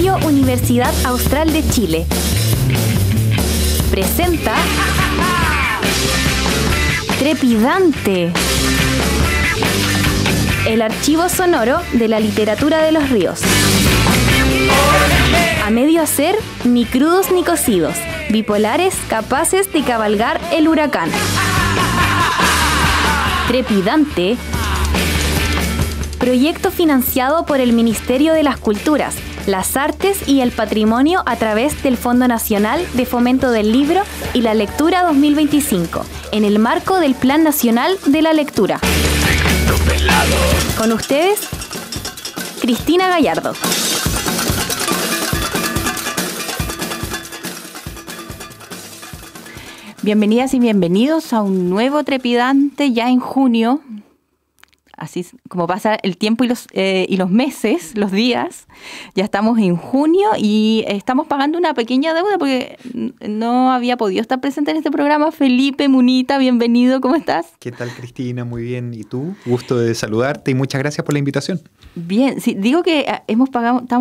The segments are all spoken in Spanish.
Apoyo Universidad Austral de Chile. Presenta Trepidante, el archivo sonoro de la literatura de los ríos. A medio hacer, ni crudos ni cocidos, bipolares capaces de cabalgar el huracán. Trepidante, proyecto financiado por el Ministerio de las Culturas, las Artes y el Patrimonio a través del Fondo Nacional de Fomento del Libro y la Lectura 2025, en el marco del Plan Nacional de la Lectura. Con ustedes, Cristina Gallardo. Bienvenidas y bienvenidos a un nuevo Trepidante ya en junio. Así como pasa el tiempo y los meses, los días, ya estamos en junio y estamos pagando una pequeña deuda porque no había podido estar presente en este programa. Felipe Munita, bienvenido, ¿cómo estás? ¿Qué tal, Cristina? Muy bien. ¿Y tú? Gusto de saludarte y muchas gracias por la invitación. Bien, sí, digo que estamos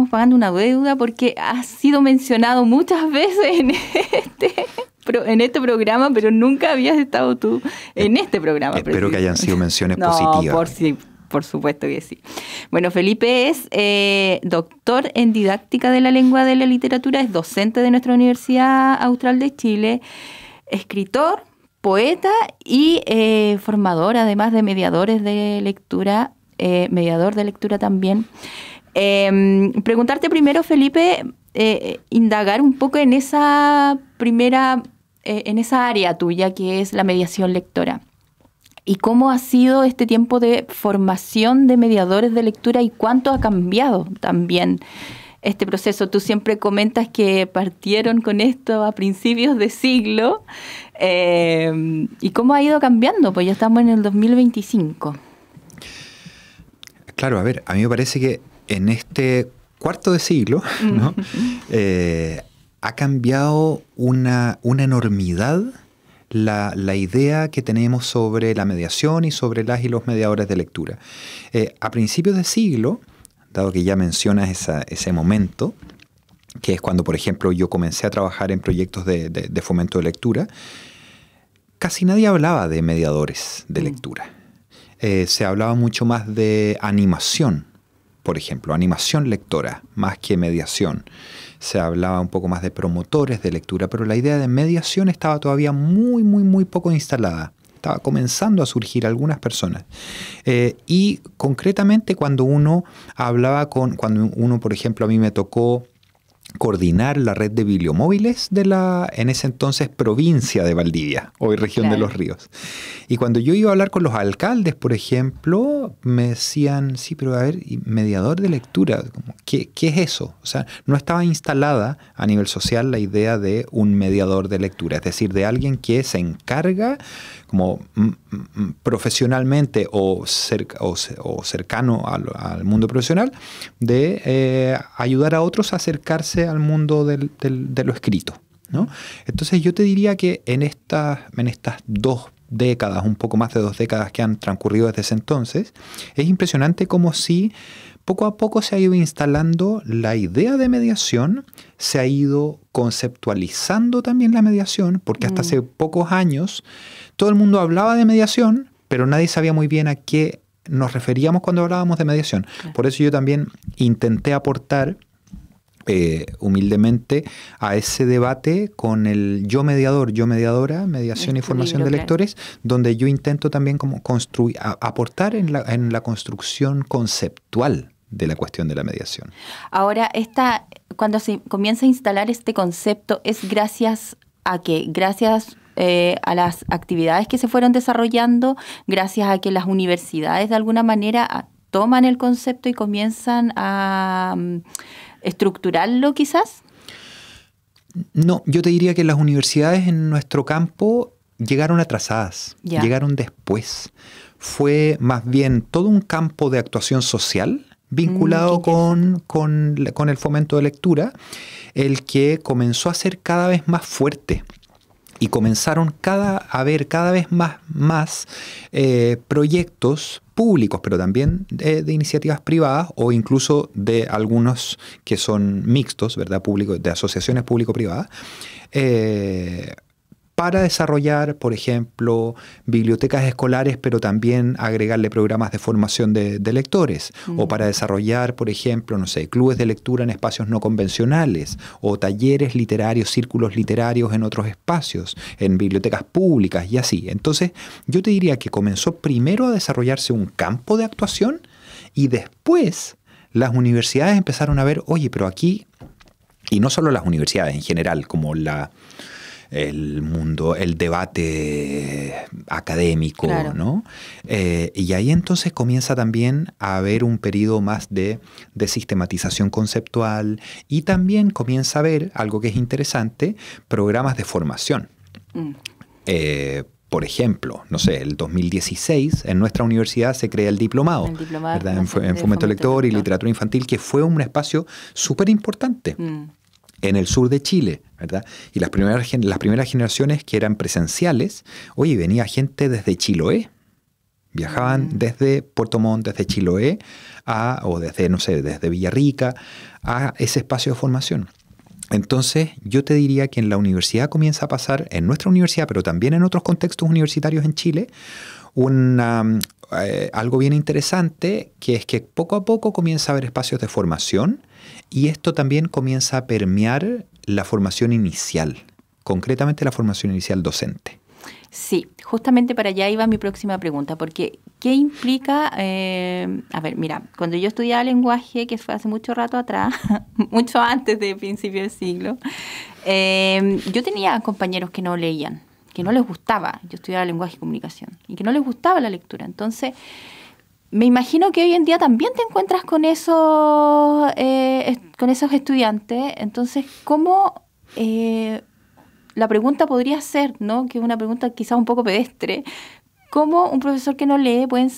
pagando una deuda porque ha sido mencionado muchas veces en este programa, pero nunca habías estado tú en este programa. Espero que hayan sido menciones positivas. Por supuesto que sí. Bueno, Felipe es doctor en didáctica de la lengua de la literatura, es docente de nuestra Universidad Austral de Chile, escritor, poeta y formador, además de mediadores de lectura, mediador de lectura también. Preguntarte primero, Felipe, indagar un poco en esa área tuya que es la mediación lectora. ¿Y cómo ha sido este tiempo de formación de mediadores de lectura y cuánto ha cambiado también este proceso? Tú siempre comentas que partieron con esto a principios de siglo. ¿Y cómo ha ido cambiando? Pues ya estamos en el 2025. Claro, a ver, a mí me parece que en este cuarto de siglo, ¿no? Ha cambiado una enormidad la idea que tenemos sobre la mediación y sobre las y los mediadores de lectura. A principios de siglo, dado que ya mencionas ese momento, que es cuando, por ejemplo, yo comencé a trabajar en proyectos de fomento de lectura, casi nadie hablaba de mediadores de lectura. Se hablaba mucho más de animación, por ejemplo, animación lectora, más que mediación. Se hablaba un poco más de promotores de lectura, pero la idea de mediación estaba todavía muy poco instalada. Estaba comenzando a surgir algunas personas. Y concretamente cuando uno, por ejemplo, a mí me tocó coordinar la red de bibliomóviles de en ese entonces provincia de Valdivia, hoy región de Los Ríos. Y cuando yo iba a hablar con los alcaldes, por ejemplo, me decían, sí, pero a ver, mediador de lectura, ¿qué es eso? O sea, no estaba instalada a nivel social la idea de un mediador de lectura, es decir, de alguien que se encarga como profesionalmente o cercano al mundo profesional de ayudar a otros a acercarse al mundo de lo escrito, ¿no? Entonces yo te diría que en estas 2 décadas, un poco más de 2 décadas que han transcurrido desde ese entonces, es impresionante como si poco a poco se ha ido instalando la idea de mediación, se ha ido conceptualizando también la mediación, porque hasta hace pocos años todo el mundo hablaba de mediación, pero nadie sabía muy bien a qué nos referíamos cuando hablábamos de mediación. Por eso yo también intenté aportar humildemente a ese debate con el yo mediador, yo mediadora, mediación y formación de lectores, donde yo intento también como aportar en la construcción conceptual de la cuestión de la mediación. Ahora, cuando se comienza a instalar este concepto, ¿es gracias a qué? Gracias a las actividades que se fueron desarrollando, gracias a que las universidades de alguna manera toman el concepto y comienzan a estructurarlo quizás. No, yo te diría que las universidades en nuestro campo llegaron atrasadas, llegaron después. Fue más bien todo un campo de actuación social vinculado con el fomento de lectura, el que comenzó a ser cada vez más fuerte. Y comenzaron a haber cada vez más proyectos públicos, pero también de iniciativas privadas o incluso de algunos que son mixtos, ¿verdad? De asociaciones público-privadas, para desarrollar, por ejemplo, bibliotecas escolares, pero también agregarle programas de formación de lectores, o para desarrollar, por ejemplo, no sé, clubes de lectura en espacios no convencionales, o talleres literarios, círculos literarios en otros espacios, en bibliotecas públicas y así. Entonces, yo te diría que comenzó primero a desarrollarse un campo de actuación y después las universidades empezaron a ver, oye, pero aquí, y no solo las universidades en general, como el mundo, el debate académico, claro, ¿no? Y ahí entonces comienza también a haber un periodo más de sistematización conceptual y también comienza a haber, algo que es interesante, programas de formación. Por ejemplo, no sé, el 2016 en nuestra universidad se crea el diplomado en fomento lector y literatura infantil, que fue un espacio súper importante en el sur de Chile, ¿verdad? Y las primeras generaciones que eran presenciales, oye, venía gente desde Chiloé. Viajaban desde Puerto Montt, desde Chiloé, o desde, no sé, desde Villarrica, a ese espacio de formación. Entonces, yo te diría que en la universidad comienza a pasar, en nuestra universidad, pero también en otros contextos universitarios en Chile, algo bien interesante, que es que poco a poco comienza a haber espacios de formación y esto también comienza a permear la formación inicial, concretamente la formación inicial docente. Sí, justamente para allá iba mi próxima pregunta, porque ¿qué implica? A ver, mira, cuando yo estudiaba lenguaje, que fue hace mucho rato atrás, mucho antes del principio del siglo, yo tenía compañeros que no leían, que no les gustaba. Yo estudiaba lenguaje y comunicación y que no les gustaba la lectura. Entonces, me imagino que hoy en día también te encuentras con esos estudiantes. Entonces, ¿cómo la pregunta podría ser, ¿no? Que es una pregunta quizás un poco pedestre, ¿cómo un profesor que no lee puede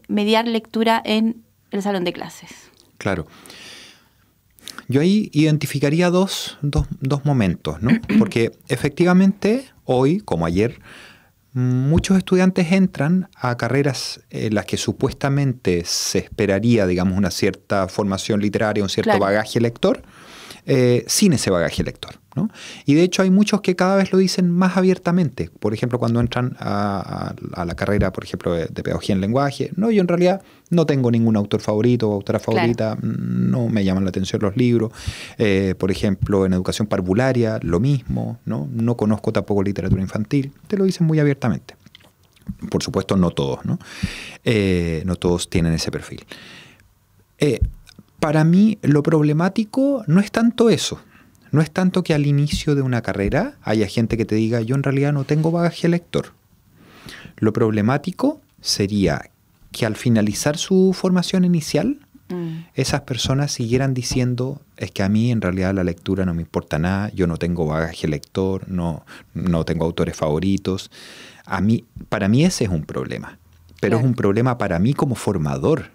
mediar lectura en el salón de clases? Claro. Yo ahí identificaría dos momentos, ¿no? Porque efectivamente hoy, como ayer, muchos estudiantes entran a carreras en las que supuestamente se esperaría, digamos, una cierta formación literaria, un cierto bagaje lector, sin ese bagaje lector, ¿no? Y de hecho hay muchos que cada vez lo dicen más abiertamente. Por ejemplo, cuando entran a la carrera, por ejemplo, de pedagogía en lenguaje, no, yo en realidad no tengo ningún autor favorito o autora favorita, no me llaman la atención los libros. Por ejemplo, en educación parvularia, lo mismo, ¿no? No conozco tampoco literatura infantil. Te lo dicen muy abiertamente. Por supuesto, no todos, ¿no? No todos tienen ese perfil. Para mí, lo problemático no es tanto eso. No es tanto que al inicio de una carrera haya gente que te diga, yo en realidad no tengo bagaje lector. Lo problemático sería que al finalizar su formación inicial, esas personas siguieran diciendo, es que a mí en realidad la lectura no me importa nada, yo no tengo bagaje lector, no tengo autores favoritos. Para mí ese es un problema, pero es un problema para mí como formador.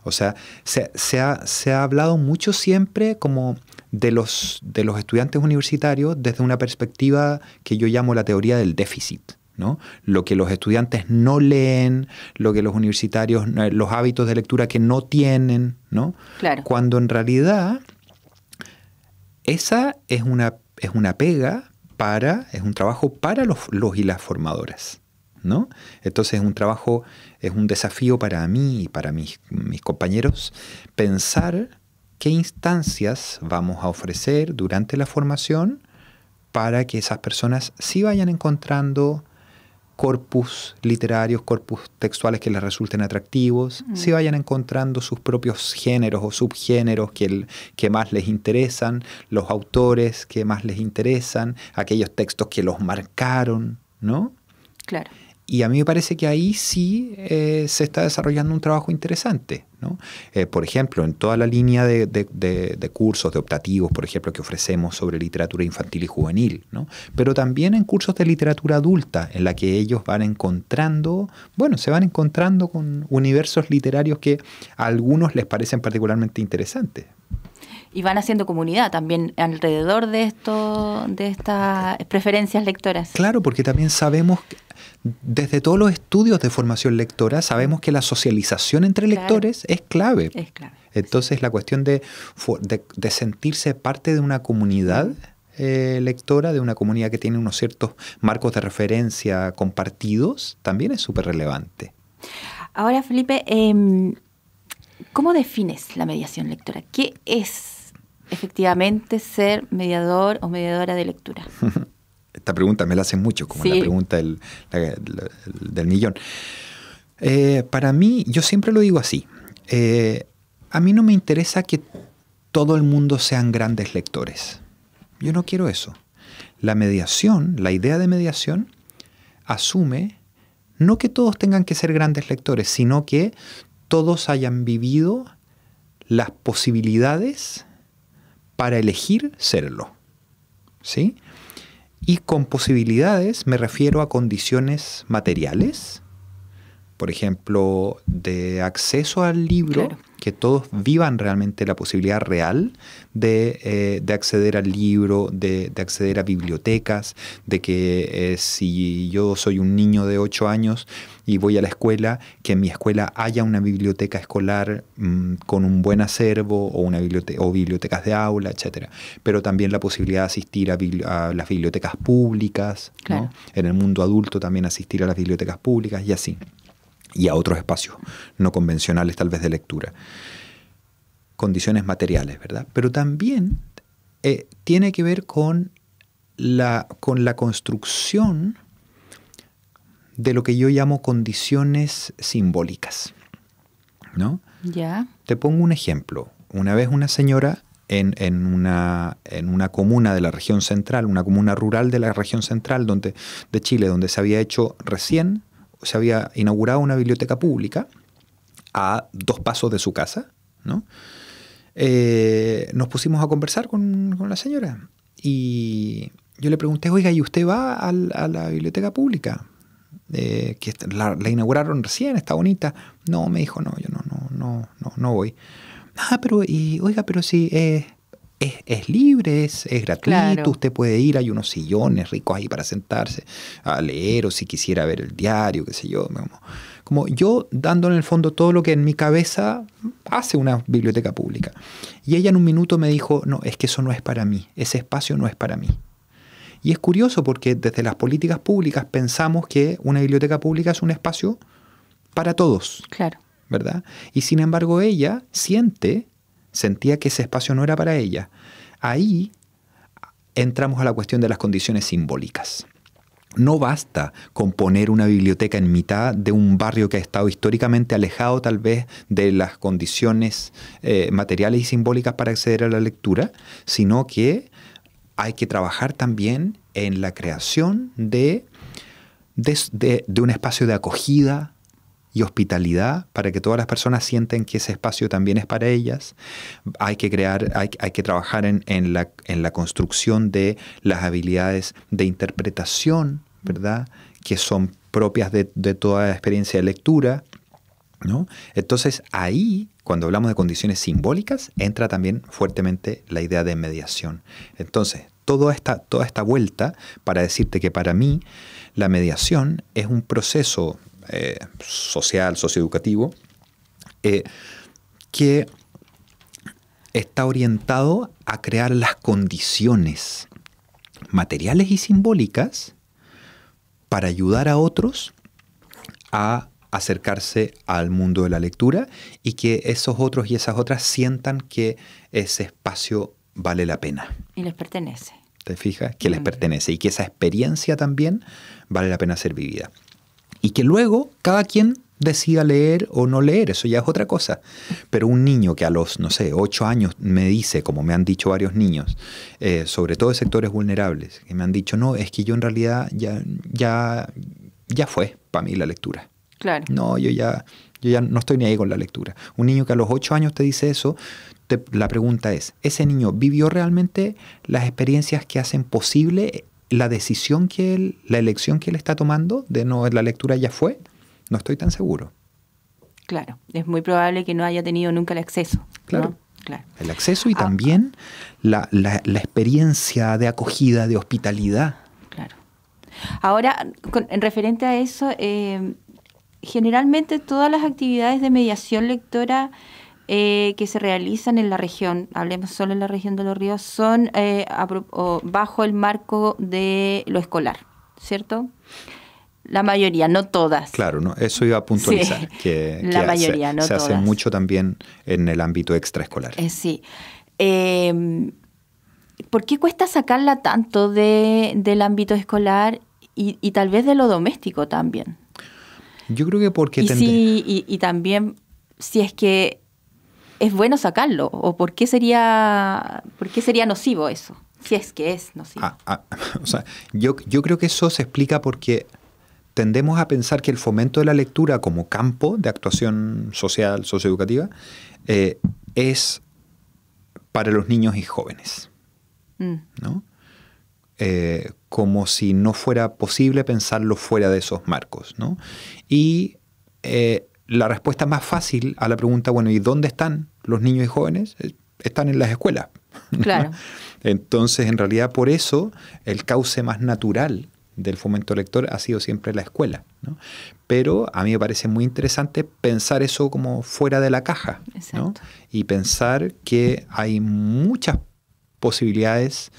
O sea, se ha hablado mucho siempre como de los estudiantes universitarios desde una perspectiva que yo llamo la teoría del déficit, ¿no? Lo que los estudiantes no leen, lo que los universitarios, los hábitos de lectura que no tienen, ¿no? Claro. Cuando en realidad esa es una pega es un trabajo para los y las formadoras, ¿no? Entonces es un desafío para mí y para mis compañeros pensar qué instancias vamos a ofrecer durante la formación para que esas personas sí vayan encontrando corpus literarios, corpus textuales que les resulten atractivos, sí vayan encontrando sus propios géneros o subgéneros que más les interesan, los autores que más les interesan, aquellos textos que los marcaron, ¿no? Claro. Y a mí me parece que ahí sí se está desarrollando un trabajo interesante, ¿no? Por ejemplo, en toda la línea de cursos, de optativos, por ejemplo, que ofrecemos sobre literatura infantil y juvenil, ¿no? Pero también en cursos de literatura adulta, en la que ellos se van encontrando con universos literarios que a algunos les parecen particularmente interesantes. Y van haciendo comunidad también alrededor de estas preferencias lectoras. Claro, porque también sabemos, desde todos los estudios de formación lectora, sabemos que la socialización entre lectores es clave. Es clave. Entonces, la cuestión de sentirse parte de una comunidad lectora, de una comunidad que tiene unos ciertos marcos de referencia compartidos, también es súper relevante. Ahora, Felipe, ¿cómo defines la mediación lectora? ¿Qué es efectivamente ser mediador o mediadora de lectura? Esta pregunta me la hacen mucho, como sí. La pregunta del millón. Para mí, yo siempre lo digo así, a mí no me interesa que todo el mundo sean grandes lectores. Yo no quiero eso. La mediación, la idea de mediación, asume no que todos tengan que ser grandes lectores, sino que todos hayan vivido las posibilidades para elegir serlo. ¿Sí? Y con posibilidades me refiero a condiciones materiales, por ejemplo, de acceso al libro, claro, que todos vivan realmente la posibilidad real de acceder al libro, de acceder a bibliotecas, de que si yo soy un niño de 8 años y voy a la escuela, que en mi escuela haya una biblioteca escolar con un buen acervo o bibliotecas de aula, etc. Pero también la posibilidad de asistir a las bibliotecas públicas, claro, ¿no? En el mundo adulto también asistir a las bibliotecas públicas y así. Y a otros espacios no convencionales tal vez de lectura. Condiciones materiales, ¿verdad? Pero también tiene que ver con la construcción de lo que yo llamo condiciones simbólicas, ¿no? Ya. Te pongo un ejemplo. Una vez una señora en una comuna de la región central, una comuna rural de la región central de Chile, donde se había inaugurado una biblioteca pública a 2 pasos de su casa, ¿no? Nos pusimos a conversar con la señora y yo le pregunté, oiga, ¿y usted va a la biblioteca pública? Que la inauguraron recién, está bonita. No, me dijo, no, yo no voy. Pero sí, es libre, es gratuito, claro, usted puede ir, hay unos sillones ricos ahí para sentarse a leer, o si quisiera ver el diario, qué sé yo. Como yo dando en el fondo todo lo que en mi cabeza hace una biblioteca pública. Y ella en un minuto me dijo, no, es que eso no es para mí, ese espacio no es para mí. Y es curioso porque desde las políticas públicas pensamos que una biblioteca pública es un espacio para todos. Claro. ¿Verdad? Y sin embargo ella sentía que ese espacio no era para ella. Ahí entramos a la cuestión de las condiciones simbólicas. No basta con poner una biblioteca en mitad de un barrio que ha estado históricamente alejado tal vez de las condiciones materiales y simbólicas para acceder a la lectura, sino que hay que trabajar también en la creación de un espacio de acogida y hospitalidad para que todas las personas sientan que ese espacio también es para ellas. Hay que trabajar en la construcción de las habilidades de interpretación, ¿verdad?, que son propias de toda experiencia de lectura, ¿no? Entonces ahí, cuando hablamos de condiciones simbólicas, entra también fuertemente la idea de mediación. Entonces, toda esta vuelta para decirte que para mí la mediación es un proceso social, socioeducativo, que está orientado a crear las condiciones materiales y simbólicas para ayudar a otros a acercarse al mundo de la lectura y que esos otros y esas otras sientan que ese espacio vale la pena. Y les pertenece. ¿Te fijas? Que les pertenece y que esa experiencia también vale la pena ser vivida. Y que luego cada quien decida leer o no leer, eso ya es otra cosa. Pero un niño que a los, 8 años me dice, como me han dicho varios niños, sobre todo de sectores vulnerables, que me han dicho, no, es que yo en realidad ya fue para mí la lectura. Claro. No, yo ya no estoy ni ahí con la lectura. Un niño que a los 8 años te dice eso, la pregunta es, ¿ese niño vivió realmente las experiencias que hacen posible la decisión la elección que él está tomando de no, la lectura ya fue? No estoy tan seguro. Claro, es muy probable que no haya tenido nunca el acceso. Claro. ¿no? Claro. El acceso y también la experiencia de acogida, de hospitalidad. Claro. Ahora, en referente a eso, generalmente todas las actividades de mediación lectora que se realizan en la región, hablemos solo en la región de Los Ríos, son bajo el marco de lo escolar, ¿cierto? La mayoría, no todas. Claro, ¿no? Eso iba a puntualizar. Sí, que la mayoría, no todas. Se hace mucho también en el ámbito extraescolar. Sí. ¿Por qué cuesta sacarla tanto del ámbito escolar y tal vez de lo doméstico también? Yo creo que porque... Y también, si es que es bueno sacarlo, o por qué sería nocivo eso, si es que es nocivo. O sea, yo creo que eso se explica porque tendemos a pensar que el fomento de la lectura como campo de actuación social, socioeducativa, es para los niños y jóvenes, ¿no? Como si no fuera posible pensarlo fuera de esos marcos, ¿no? Y la respuesta más fácil a la pregunta, bueno, ¿y dónde están los niños y jóvenes? Están en las escuelas. Claro. Entonces, en realidad, por eso, el cauce más natural del fomento lector ha sido siempre la escuela, ¿no? Pero a mí me parece muy interesante pensar eso como fuera de la caja, ¿no? Y pensar que hay muchas posibilidades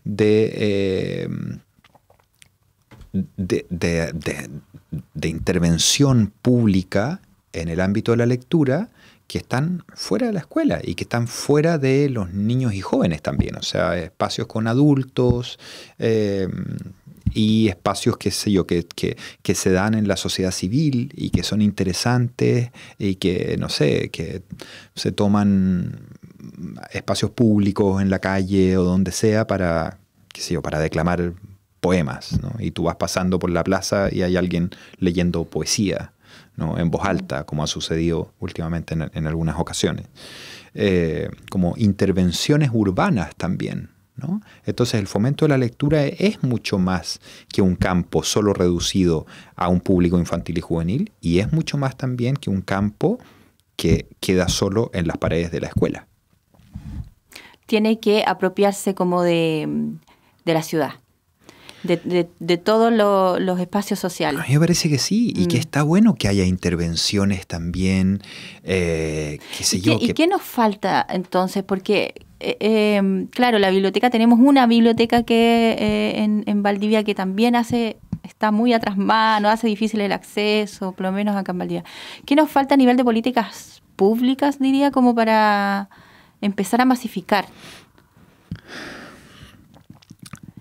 de intervención pública en el ámbito de la lectura que están fuera de la escuela y que están fuera de los niños y jóvenes también, o sea, espacios con adultos y espacios, qué sé yo, que se dan en la sociedad civil y que son interesantes y que, no sé, que se toman espacios públicos en la calle o donde sea para, qué sé yo, para declamar poemas, ¿no? Y tú vas pasando por la plaza y hay alguien leyendo poesía, ¿no? En voz alta, como ha sucedido últimamente en algunas ocasiones. Como intervenciones urbanas también, ¿no? Entonces el fomento de la lectura es mucho más que un campo solo reducido a un público infantil y juvenil, y es mucho más también que un campo que queda solo en las paredes de la escuela. Tiene que apropiarse como de la ciudad, de todos los espacios sociales. A mí me parece que sí, y que está bueno que haya intervenciones también, qué sé yo. ¿Y qué nos falta entonces? Porque, claro, la biblioteca, tenemos una biblioteca que en Valdivia que también está muy atrás mano, hace difícil el acceso, por lo menos acá en Valdivia. ¿Qué nos falta a nivel de políticas públicas, diría, como para empezar a masificar?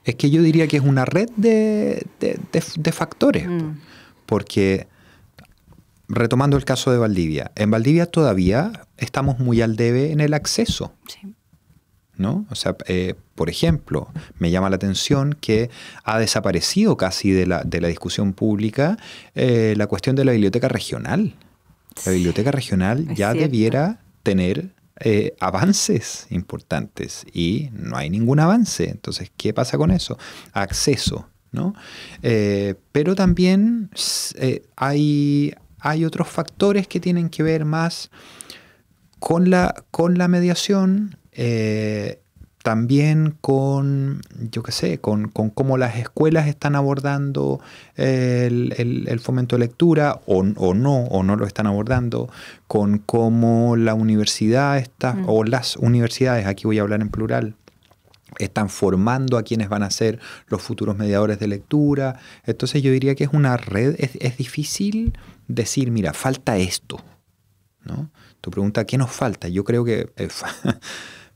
Es que yo diría que es una red de factores, porque, retomando el caso de Valdivia, en Valdivia todavía estamos muy al debe en el acceso, sí, ¿no? O sea, por ejemplo, me llama la atención que ha desaparecido casi de la discusión pública la cuestión de la biblioteca regional. La biblioteca regional ya debiera tener avances importantes y no hay ningún avance. Entonces, ¿qué pasa con eso? Acceso, ¿no? Pero también hay otros factores que tienen que ver más con la mediación, también con, yo qué sé, con cómo las escuelas están abordando el fomento de lectura o no lo están abordando, con cómo la universidad está, o las universidades, aquí voy a hablar en plural, están formando a quienes van a ser los futuros mediadores de lectura. Entonces yo diría que es una red, es difícil decir, mira, falta esto, ¿no? Tu pregunta, ¿qué nos falta? Yo creo que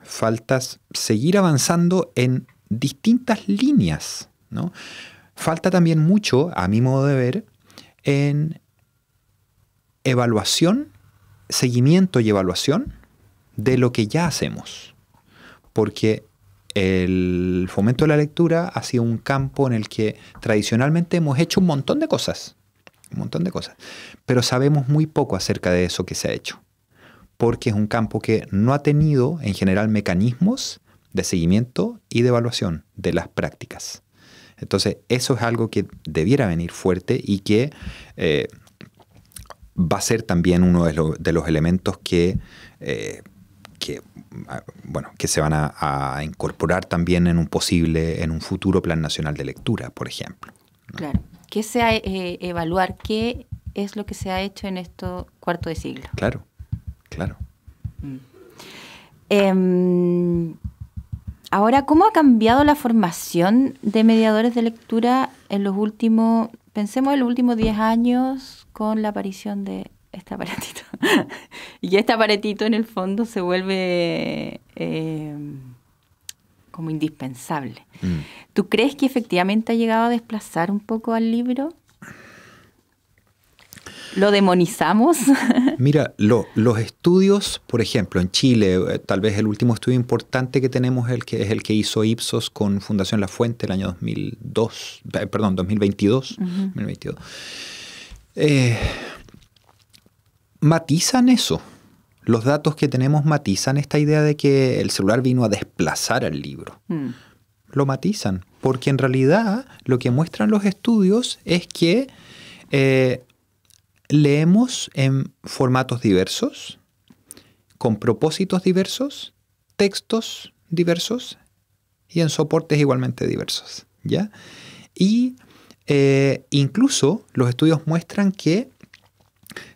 falta seguir avanzando en distintas líneas, ¿no? Falta también mucho, a mi modo de ver, en evaluación, seguimiento y evaluación de lo que ya hacemos. Porque el fomento de la lectura ha sido un campo en el que tradicionalmente hemos hecho un montón de cosas, pero sabemos muy poco acerca de eso que se ha hecho, porque es un campo que no ha tenido en general mecanismos de seguimiento y de evaluación de las prácticas. Entonces eso es algo que debiera venir fuerte y que va a ser también uno de los elementos que que se van a incorporar también en un futuro Plan Nacional de Lectura, por ejemplo, ¿no? Claro. Evaluar qué es lo que se ha hecho en estos cuarto de siglo. Claro. Ahora, ¿cómo ha cambiado la formación de mediadores de lectura en los últimos 10 años con la aparición de este aparatito? Y este aparatito en el fondo se vuelve como indispensable. ¿Tú crees que efectivamente ha llegado a desplazar un poco al libro? ¿Lo demonizamos? Mira, los estudios, por ejemplo, en Chile, tal vez el último estudio importante que tenemos es el que hizo Ipsos con Fundación La Fuente el año 2022. 2022. Matizan eso. Los datos que tenemos matizan esta idea de que el celular vino a desplazar al libro. Lo matizan, porque en realidad lo que muestran los estudios es que leemos en formatos diversos, con propósitos diversos, textos diversos y en soportes igualmente diversos, ¿ya? Y incluso los estudios muestran que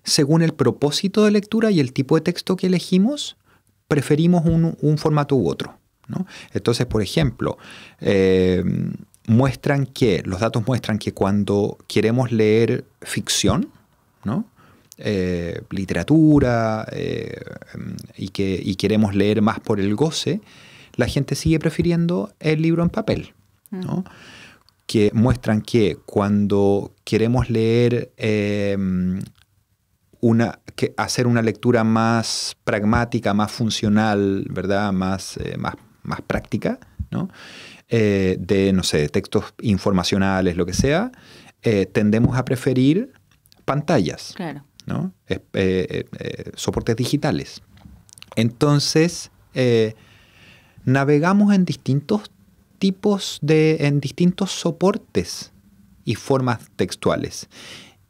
según el propósito de lectura y el tipo de texto que elegimos, preferimos un formato u otro, ¿no? Entonces, por ejemplo, los datos muestran que cuando queremos leer ficción, ¿no? Literatura y queremos leer más por el goce, la gente sigue prefiriendo el libro en papel, ¿no? Que muestran que cuando queremos leer hacer una lectura más pragmática, más funcional, ¿verdad? Más práctica, ¿no? De textos informacionales, lo que sea, tendemos a preferir pantallas, claro, ¿no? Soportes digitales. Entonces, navegamos en distintos soportes y formas textuales.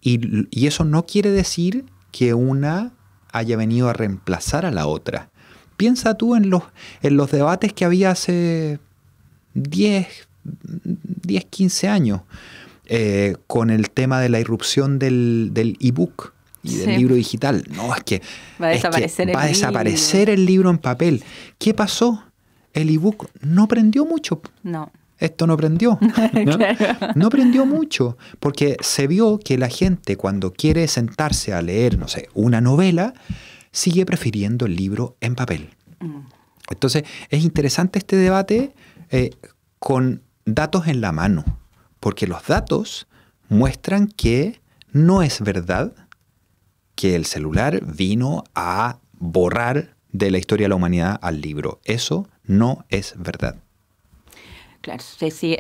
Y eso no quiere decir que una haya venido a reemplazar a la otra. Piensa tú en los debates que había hace 10, 15 años con el tema de la irrupción del ebook y del libro digital. No, es que va a desaparecer el libro en papel. ¿Qué pasó? El ebook no prendió mucho. No. Esto no prendió, ¿no? Claro. No prendió mucho, porque se vio que la gente cuando quiere sentarse a leer, una novela, sigue prefiriendo el libro en papel. Entonces, es interesante este debate con datos en la mano, porque los datos muestran que no es verdad que el celular vino a borrar de la historia de la humanidad al libro. Eso no es verdad. Claro, sí,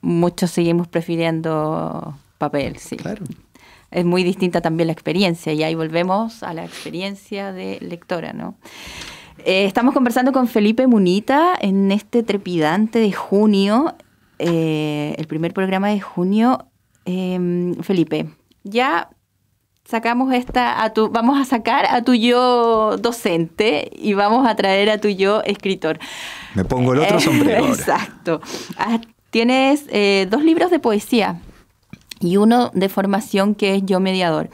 muchos seguimos prefiriendo papel, sí. Claro. Es muy distinta también la experiencia, y ahí volvemos a la experiencia de lectora, ¿no? Estamos conversando con Felipe Munita en este trepidante de junio, el primer programa de junio. Felipe, ya sacamos vamos a sacar a tu yo docente y vamos a traer a tu yo escritor. Me pongo el otro sombrero. Exacto. Tienes 2 libros de poesía y uno de formación que es Yo Mediador.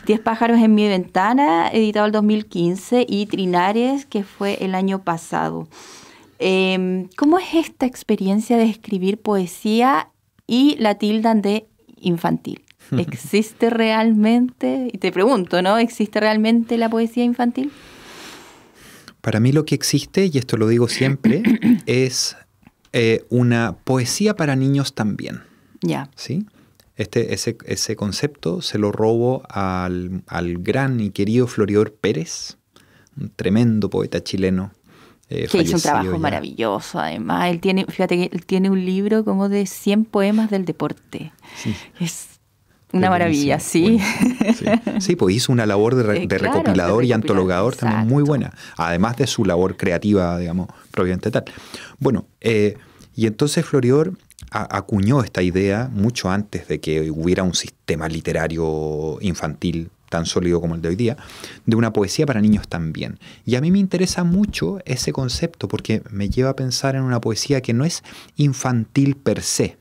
10 pájaros en mi ventana, editado el 2015, y Trinares, que fue el año pasado. ¿Cómo es esta experiencia de escribir poesía y la tildan de infantil? ¿Existe realmente? Y te pregunto, ¿no? ¿Existe realmente la poesía infantil? Para mí lo que existe, y esto lo digo siempre, es una poesía para niños también. Ya. ¿Sí? Ese concepto se lo robo al gran y querido Floridor Pérez, un tremendo poeta chileno. Que hizo un trabajo maravilloso, además. Fíjate que él tiene un libro como de 100 poemas del deporte. Sí. Es una maravilla, sí. Sí, pues hizo una labor de recopilador y antologador. Exacto. También muy buena, además de su labor creativa, digamos, propiamente tal. Bueno, y entonces Floridor acuñó esta idea mucho antes de que hubiera un sistema literario infantil tan sólido como el de hoy día, de una poesía para niños también. Y a mí me interesa mucho ese concepto porque me lleva a pensar en una poesía que no es infantil per se,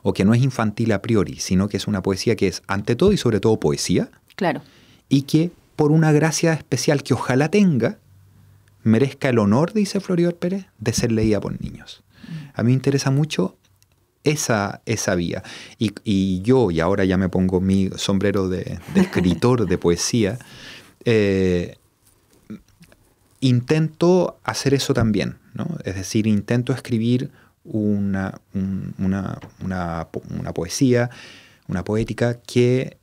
o que no es infantil a priori, sino que es una poesía que es ante todo y sobre todo poesía. Claro. Y que por una gracia especial que ojalá tenga, merezca el honor, dice Floribert Pérez, de ser leída por niños. A mí me interesa mucho esa vía. Y yo, y ahora ya me pongo mi sombrero de escritor de poesía, intento hacer eso también, ¿no? Es decir, intento escribir una poesía, una poética que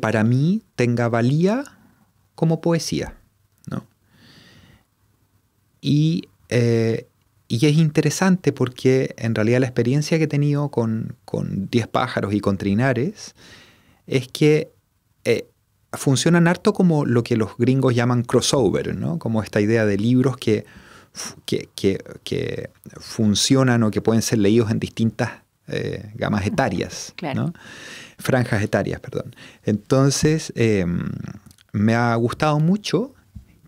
para mí tenga valía como poesía, ¿no? Y es interesante porque en realidad la experiencia que he tenido con 10 pájaros y con Trinares es que funcionan harto como lo que los gringos llaman crossover, ¿no? Como esta idea de libros que funcionan o que pueden ser leídos en distintas gamas etarias, claro. ¿no? Franjas etarias, perdón. Entonces, me ha gustado mucho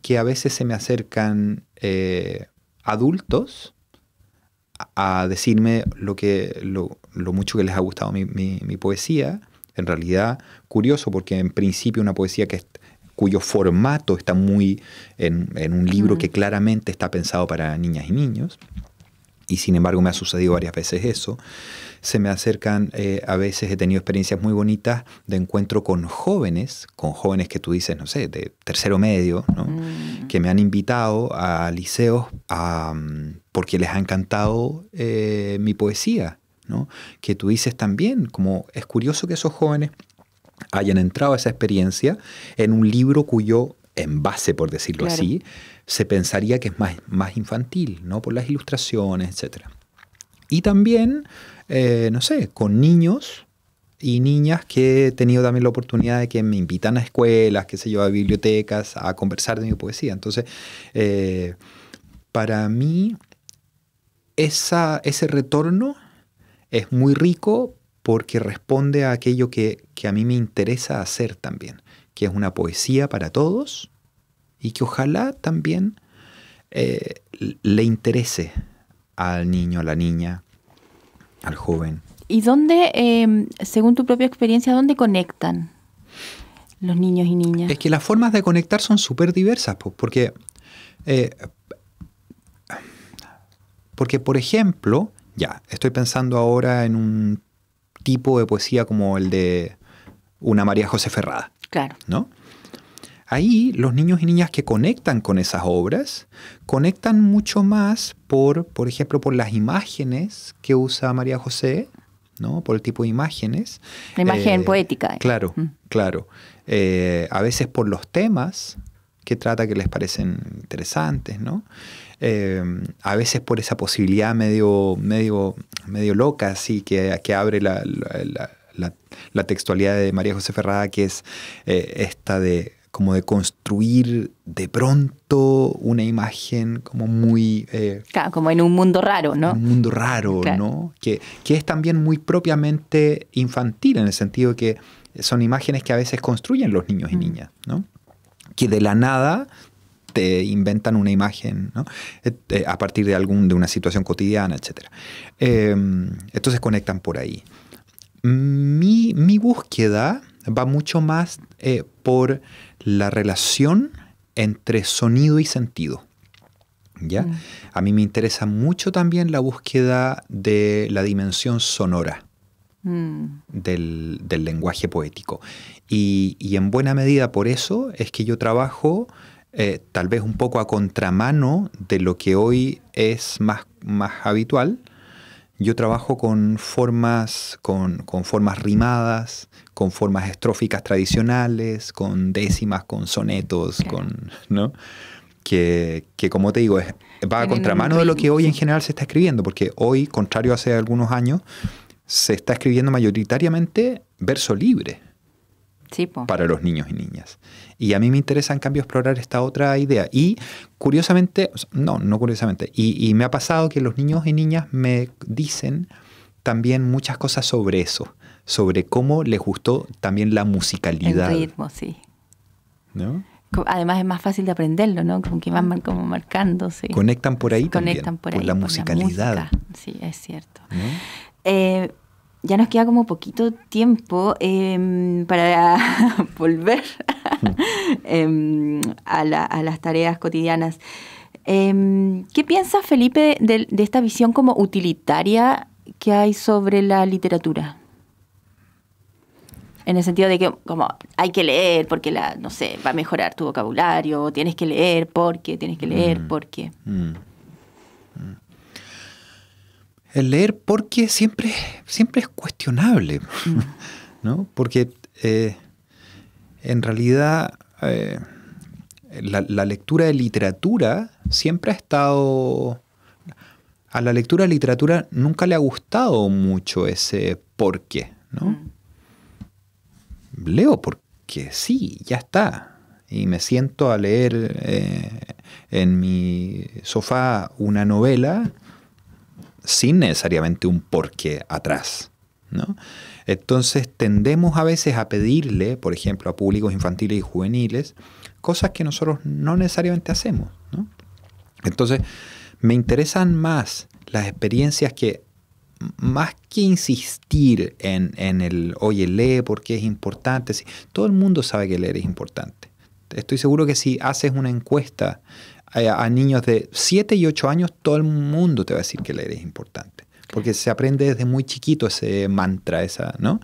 que a veces se me acercan adultos a decirme lo mucho que les ha gustado mi poesía. En realidad, curioso, porque en principio una poesía cuyo formato está muy en un libro que claramente está pensado para niñas y niños, y sin embargo me ha sucedido varias veces eso. Se me acercan, a veces he tenido experiencias muy bonitas de encuentro con jóvenes que tú dices, no sé, de tercero medio, ¿no? Que me han invitado a liceos porque les ha encantado mi poesía, ¿no? Que tú dices también, como es curioso que esos jóvenes hayan entrado a esa experiencia en un libro cuyo envase, por decirlo claro. así, se pensaría que es más infantil, ¿no? Por las ilustraciones, etc. Y también, no sé, con niños y niñas que he tenido también la oportunidad de que me invitan a escuelas, qué sé yo, a bibliotecas, a conversar de mi poesía. Entonces, para mí, ese retorno es muy rico porque responde a aquello que a mí me interesa hacer también, que es una poesía para todos y que ojalá también le interese al niño, a la niña, al joven. ¿Y dónde, según tu propia experiencia, dónde conectan los niños y niñas? Es que las formas de conectar son súper diversas, porque, por ejemplo, ya, estoy pensando ahora en un tipo de poesía como el de una María José Ferrada. Claro. ¿No? Ahí los niños y niñas que conectan con esas obras, conectan mucho más por ejemplo, por las imágenes que usa María José, ¿no? Por el tipo de imágenes. La imagen poética. Claro, claro. A veces por los temas que trata que les parecen interesantes, ¿no? A veces por esa posibilidad medio loca, así, que abre la textualidad de María José Ferrada, que es esta de construir de pronto una imagen como muy... claro, como en un mundo raro, ¿no? Un mundo raro, claro. ¿No? Que es también muy propiamente infantil, en el sentido que son imágenes que a veces construyen los niños y niñas, ¿no? Que de la nada te inventan una imagen, ¿no? A partir de una situación cotidiana, etc. Entonces conectan por ahí. Mi búsqueda va mucho más por la relación entre sonido y sentido, ¿ya? A mí me interesa mucho también la búsqueda de la dimensión sonora del lenguaje poético. Y en buena medida por eso es que yo trabajo tal vez un poco a contramano de lo que hoy es más habitual. Yo trabajo con formas rimadas, con formas estróficas tradicionales, con décimas, con sonetos, claro. ¿No? Que como te digo, va a contramano de lo que hoy en general se está escribiendo, porque hoy, contrario a hace algunos años, se está escribiendo mayoritariamente verso libre. Sí, para los niños y niñas. Y a mí me interesa, en cambio, explorar esta otra idea. Y curiosamente, no curiosamente, y me ha pasado que los niños y niñas me dicen también muchas cosas sobre eso, sobre cómo les gustó también la musicalidad. El ritmo, sí. ¿No? Además es más fácil de aprenderlo, ¿no? Como que van como marcando, sí. Conectan por ahí Conectan también, por la musicalidad. Sí, es cierto. ¿No? Ya nos queda como poquito tiempo para volver a las tareas cotidianas. ¿Qué piensas, Felipe, de esta visión como utilitaria que hay sobre la literatura? En el sentido de que como hay que leer porque no sé, va a mejorar tu vocabulario, tienes que leer porque, El leer porque siempre es cuestionable, ¿no? Porque en realidad la lectura de literatura siempre ha estado... A la lectura de literatura nunca le ha gustado mucho ese por qué, ¿no? Leo porque sí, ya está. Y me siento a leer en mi sofá una novela sin necesariamente un porqué atrás, ¿no? Entonces tendemos a veces a pedirle, por ejemplo, a públicos infantiles y juveniles, cosas que nosotros no necesariamente hacemos, ¿no? Entonces me interesan más las experiencias que, más que insistir en el, oye, lee porque es importante. Sí, todo el mundo sabe que leer es importante. Estoy seguro que si haces una encuesta a niños de 7 y 8 años, todo el mundo te va a decir que leer es importante. Porque se aprende desde muy chiquito ese mantra, ¿no?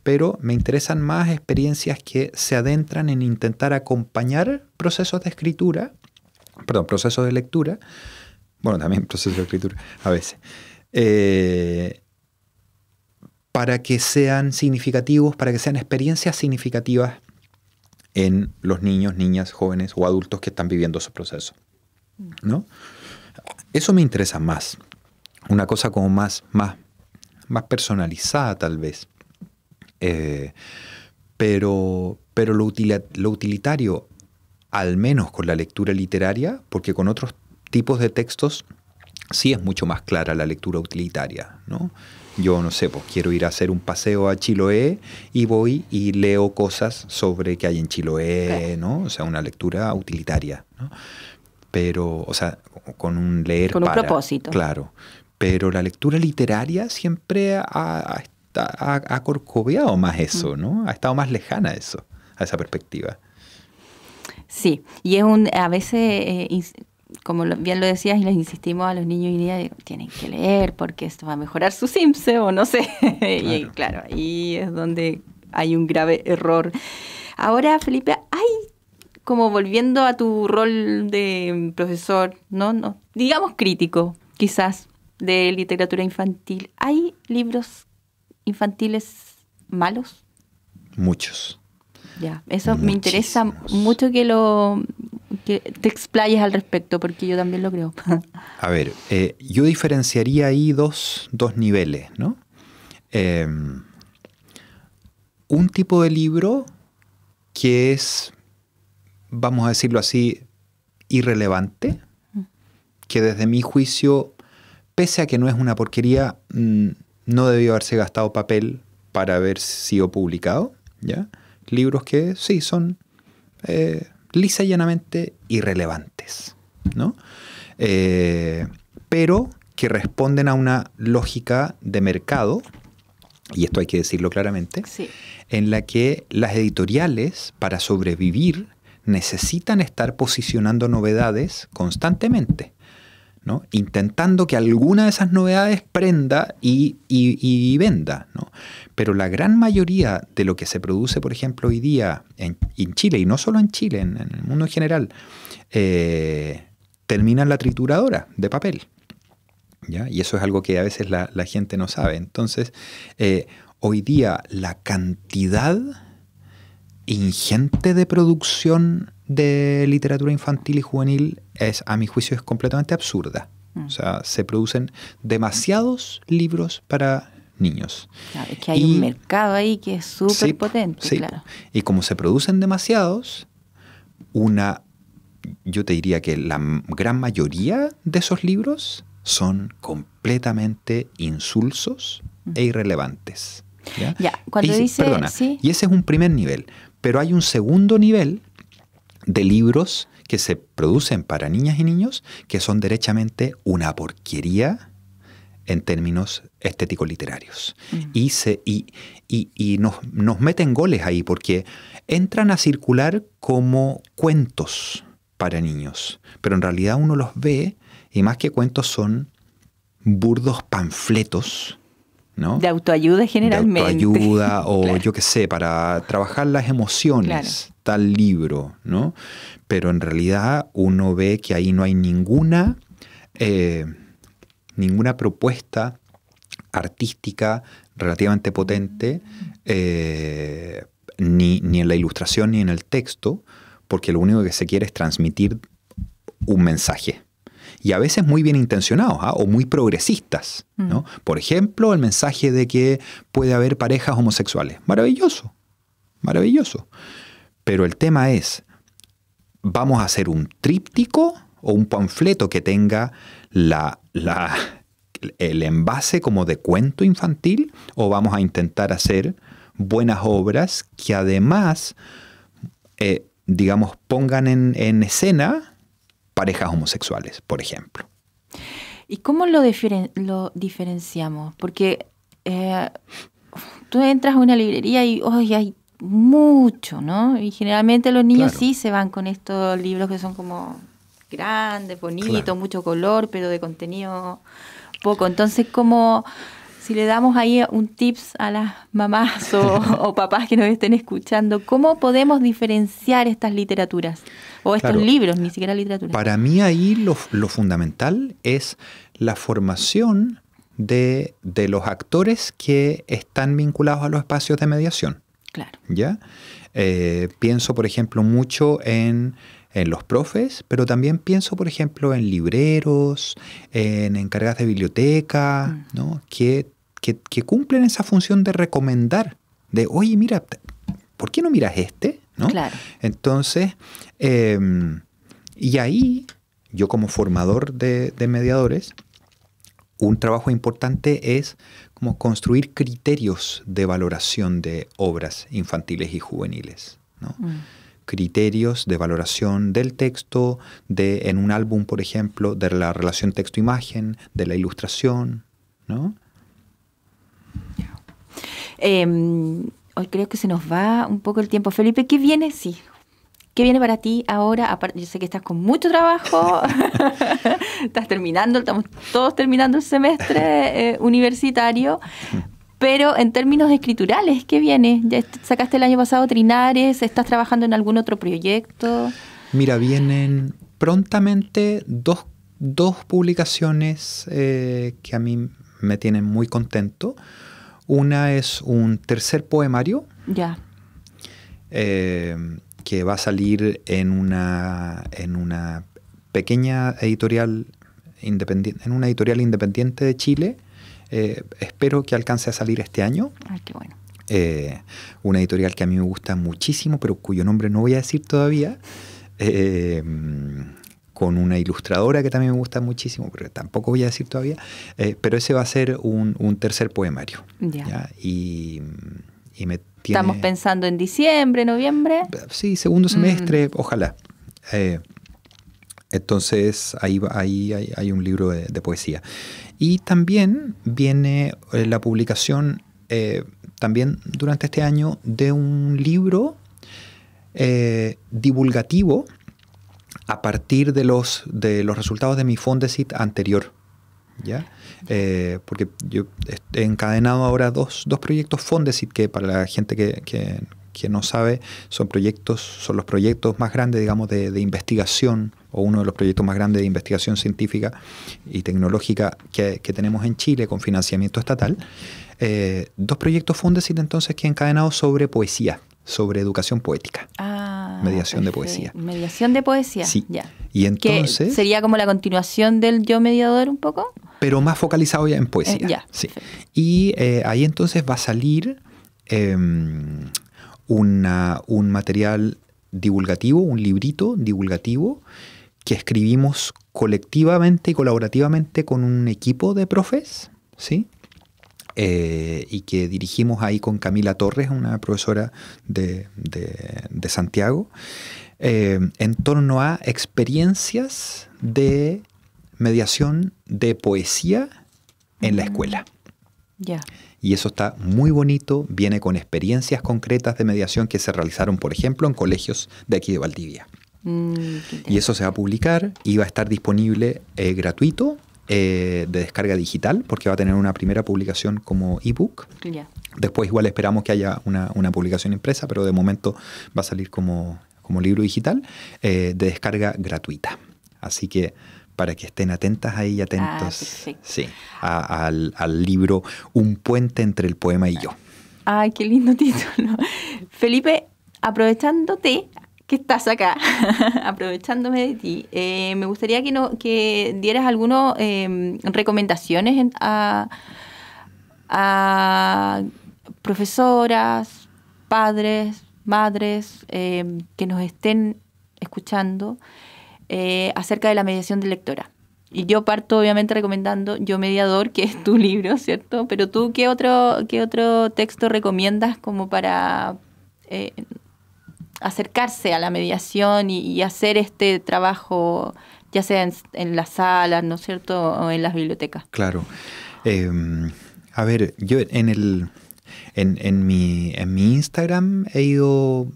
Pero me interesan más experiencias que se adentran en intentar acompañar procesos de escritura, procesos de lectura, bueno, también procesos de escritura a veces, para que sean significativos, para que sean experiencias significativas en los niños, niñas, jóvenes o adultos que están viviendo esos procesos, ¿no? Eso me interesa más. Una cosa como más personalizada tal vez. Pero lo utilitario, al menos con la lectura literaria, porque con otros tipos de textos sí es mucho más clara la lectura utilitaria, ¿no? Yo no sé, pues quiero ir a hacer un paseo a Chiloé y voy y leo cosas sobre qué hay en Chiloé, ¿no? O sea, una lectura utilitaria, ¿no? Pero, o sea, con un leer con un propósito. Claro. Pero la lectura literaria siempre ha corcoveado más eso, ¿no? Ha estado más lejana eso, a esa perspectiva. Sí, y es a veces, como bien lo decías, y les insistimos a los niños y niñas, tienen que leer porque esto va a mejorar su CIMSE o no sé. Claro. Y claro, ahí es donde hay un grave error. Ahora, Felipe, como volviendo a tu rol de profesor, no, digamos crítico, quizás, de literatura infantil, ¿hay libros infantiles malos? Muchos. Ya, eso me interesa mucho que te explayes al respecto, porque yo también lo creo. A ver, yo diferenciaría ahí dos niveles, ¿no? Un tipo de libro que es, vamos a decirlo así, irrelevante, que desde mi juicio, pese a que no es una porquería, no debió haberse gastado papel para haber sido publicado, ¿ya? Libros que sí son lisa y llanamente irrelevantes, ¿no? Pero que responden a una lógica de mercado, y esto hay que decirlo claramente, sí, en la que las editoriales, para sobrevivir, necesitan estar posicionando novedades constantemente, ¿no? Intentando que alguna de esas novedades prenda y venda, ¿no? Pero la gran mayoría de lo que se produce, por ejemplo, hoy día en Chile, y no solo en Chile, en el mundo en general, termina en la trituradora de papel, ¿ya? Y eso es algo que a veces la gente no sabe. Entonces, hoy día la cantidad ingente de producción de literatura infantil y juvenil a mi juicio, es completamente absurda. O sea, se producen demasiados libros para niños. Claro, es que hay un mercado ahí que es súper potente. Sí. Claro. Y como se producen demasiados, yo te diría que la gran mayoría de esos libros son completamente insulsos e irrelevantes. ¿Ya? Ya, cuando dice... Perdona, ¿sí? y ese es un primer nivel, pero hay un segundo nivel de libros que se producen para niñas y niños que son derechamente una porquería en términos estético-literarios. Y nos meten goles ahí porque entran a circular como cuentos para niños, pero en realidad uno los ve y más que cuentos son burdos panfletos, ¿no? De autoayuda generalmente. De autoayuda o claro. yo qué sé, para trabajar las emociones, tal libro, ¿no? Pero en realidad uno ve que ahí no hay ninguna propuesta artística relativamente potente, ni en la ilustración ni en el texto, porque lo único que se quiere es transmitir un mensaje. Y a veces muy bien intencionados, o muy progresistas, ¿no? Por ejemplo, el mensaje de que puede haber parejas homosexuales. Maravilloso, maravilloso. Pero el tema es, ¿vamos a hacer un tríptico o un panfleto que tenga el envase como de cuento infantil? ¿O vamos a intentar hacer buenas obras que además, digamos, pongan en escena parejas homosexuales, por ejemplo? ¿Y cómo lo diferenciamos? Porque tú entras a una librería y hay mucho, ¿no? Y generalmente los niños sí se van con estos libros que son como grandes, bonitos, mucho color, pero de contenido poco. Entonces, como si le damos ahí un tips a las mamás o papás que nos estén escuchando, ¿cómo podemos diferenciar estas literaturas? O estos libros, ni siquiera literatura. Para mí ahí lo fundamental es la formación de los actores que están vinculados a los espacios de mediación. Claro. ¿Ya? Pienso, por ejemplo, mucho en los profes, pero también pienso, por ejemplo, en libreros, en encargadas de biblioteca, ¿no? Que cumplen esa función de recomendar, de, oye, mira, ¿por qué no miras este? ¿No? Claro. Entonces, y ahí, yo como formador de mediadores, un trabajo importante es como construir criterios de valoración de obras infantiles y juveniles, ¿no? Criterios de valoración del texto, en un álbum, por ejemplo, de la relación texto-imagen, de la ilustración, ¿no? Hoy creo que se nos va un poco el tiempo. Felipe, ¿qué viene? Sí. ¿Qué viene para ti ahora? Aparte, yo sé que estás con mucho trabajo, estamos todos terminando el semestre universitario, pero en términos escriturales, ¿qué viene? ¿Ya sacaste el año pasado Trinares? ¿Estás trabajando en algún otro proyecto? Mira, vienen prontamente dos publicaciones que a mí me tienen muy contento. Una es un tercer poemario. Ya. Que va a salir en una pequeña editorial independiente, en una editorial independiente de Chile. Espero que alcance a salir este año. Ay, qué bueno. Una editorial que a mí me gusta muchísimo, pero cuyo nombre no voy a decir todavía. Con una ilustradora que también me gusta muchísimo, pero tampoco voy a decir todavía. Pero ese va a ser un tercer poemario. Ya. Y me Estamos pensando en diciembre, noviembre. Sí, segundo semestre, ojalá. Entonces, ahí hay un libro de poesía. Y también viene la publicación, también durante este año, de un libro divulgativo a partir de los resultados de mi Fondesit anterior. ¿Ya? Porque yo he encadenado ahora dos proyectos Fondesit que para la gente que no sabe son los proyectos más grandes, digamos, de investigación, o uno de los proyectos más grandes de investigación científica y tecnológica que tenemos en Chile con financiamiento estatal. Dos proyectos Fondesit entonces que he encadenado sobre poesía, sobre educación poética. Mediación de poesía. Mediación de poesía. Sí. Ya. Y entonces, ¿que sería como la continuación del Yo Mediador un poco? Pero más focalizado ya en poesía. Ya. Sí. Y ahí entonces va a salir un material divulgativo, un librito divulgativo que escribimos colectivamente y colaborativamente con un equipo de profes, ¿sí? Y que dirigimos ahí con Camila Torres, una profesora de Santiago, en torno a experiencias de mediación de poesía en la escuela. Ya. Y eso está muy bonito, viene con experiencias concretas de mediación que se realizaron, por ejemplo, en colegios de aquí de Valdivia. Y eso se va a publicar y va a estar disponible gratuito, de descarga digital, porque va a tener una primera publicación como ebook. Ya. Después igual esperamos que haya una publicación impresa, pero de momento va a salir como libro digital, de descarga gratuita. Así que para que estén atentas ahí y atentos, sí, al libro Un puente entre el poema y yo. Ay, qué lindo título. Felipe, aprovechándote que estás acá, aprovechándome de ti, me gustaría que dieras algunas recomendaciones a profesoras, padres, madres que nos estén escuchando acerca de la mediación de lectora. Y yo parto obviamente recomendando Yo Mediador, que es tu libro, ¿cierto? Pero tú, ¿qué otro texto recomiendas como para acercarse a la mediación y hacer este trabajo, ya sea en las salas, ¿no es cierto?, o en las bibliotecas? Claro. A ver, yo en mi Instagram he ido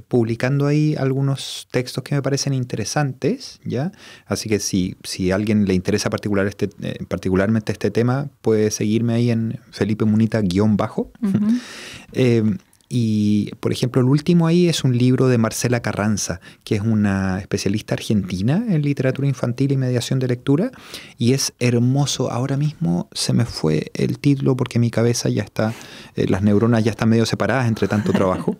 publicando ahí algunos textos que me parecen interesantes, ¿ya? Así que si a alguien le interesa particularmente este tema, puede seguirme ahí en Felipe Munita _. Uh-huh. Y, por ejemplo, el último ahí es un libro de Marcela Carranza, que es una especialista argentina en literatura infantil y mediación de lectura, y es hermoso. Ahora mismo se me fue el título porque mi cabeza ya está, las neuronas ya están medio separadas entre tanto trabajo.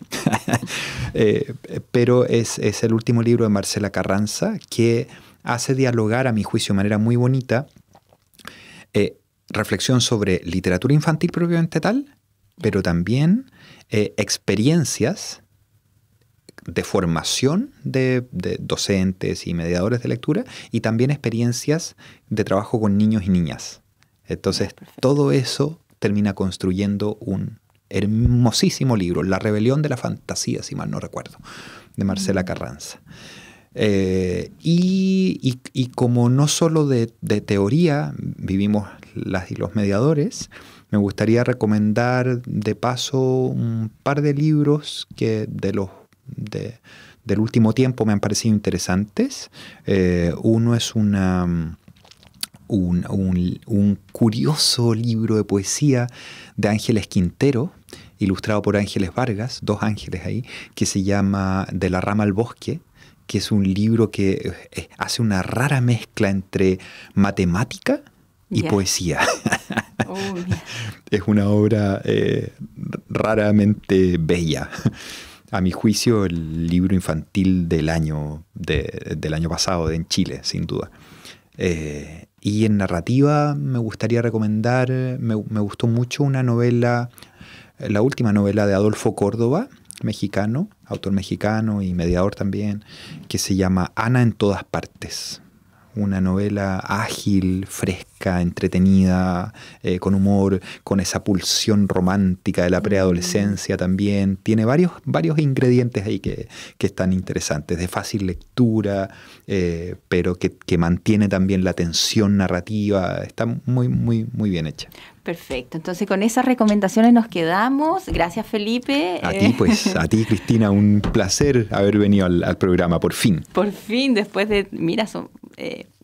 Pero es el último libro de Marcela Carranza, que hace dialogar, a mi juicio, de manera muy bonita, reflexión sobre literatura infantil propiamente tal, pero también experiencias de formación de docentes y mediadores de lectura, y también experiencias de trabajo con niños y niñas. Entonces, todo eso termina construyendo un hermosísimo libro, La rebelión de la fantasía, si mal no recuerdo, de Marcela Carranza. Y como no solo de teoría vivimos las y los mediadores, me gustaría recomendar de paso un par de libros que del último tiempo me han parecido interesantes. Uno es un curioso libro de poesía de Ángeles Quintero, ilustrado por Ángeles Vargas, 2 ángeles ahí, que se llama De la rama al bosque, que es un libro que hace una rara mezcla entre matemática y poesía. Es una obra raramente bella. A mi juicio, el libro infantil del año pasado en Chile, sin duda. Y en narrativa me gustaría recomendar, me gustó mucho una novela, la última novela de Adolfo Córdoba, mexicano, autor mexicano y mediador también, que se llama Ana en todas partes. Una novela ágil, fresca, entretenida, con humor, con esa pulsión romántica de la preadolescencia también. Tiene varios ingredientes ahí que están interesantes, de fácil lectura, pero que mantiene también la tensión narrativa. Está muy, muy, muy bien hecha. Perfecto. Entonces, con esas recomendaciones nos quedamos. Gracias, Felipe. A ti, Cristina, un placer haber venido al programa, por fin. Por fin, después de, son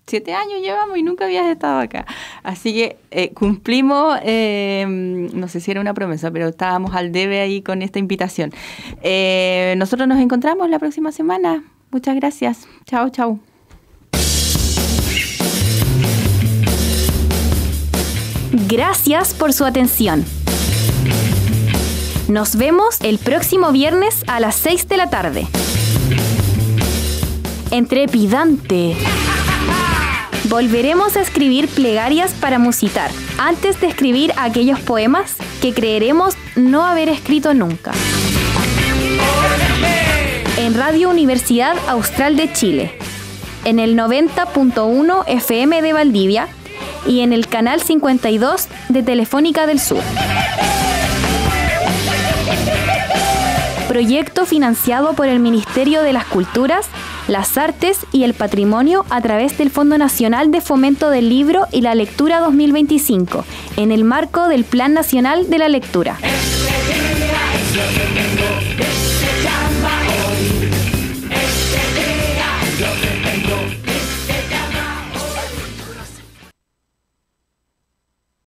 7 años llevamos y nunca habías estado acá. Así que cumplimos, no sé si era una promesa, pero estábamos al debe ahí con esta invitación. Nosotros nos encontramos la próxima semana. Muchas gracias. Chao, chao. Gracias por su atención. Nos vemos el próximo viernes a las 6 de la tarde. Entrepidante. Volveremos a escribir plegarias para musitar, antes de escribir aquellos poemas que creeremos no haber escrito nunca. En Radio Universidad Austral de Chile. en el 90.1 FM de Valdivia y en el canal 52 de Telefónica del Sur. Proyecto financiado por el Ministerio de las Culturas, las Artes y el Patrimonio a través del Fondo Nacional de Fomento del Libro y la Lectura 2025, en el marco del Plan Nacional de la Lectura.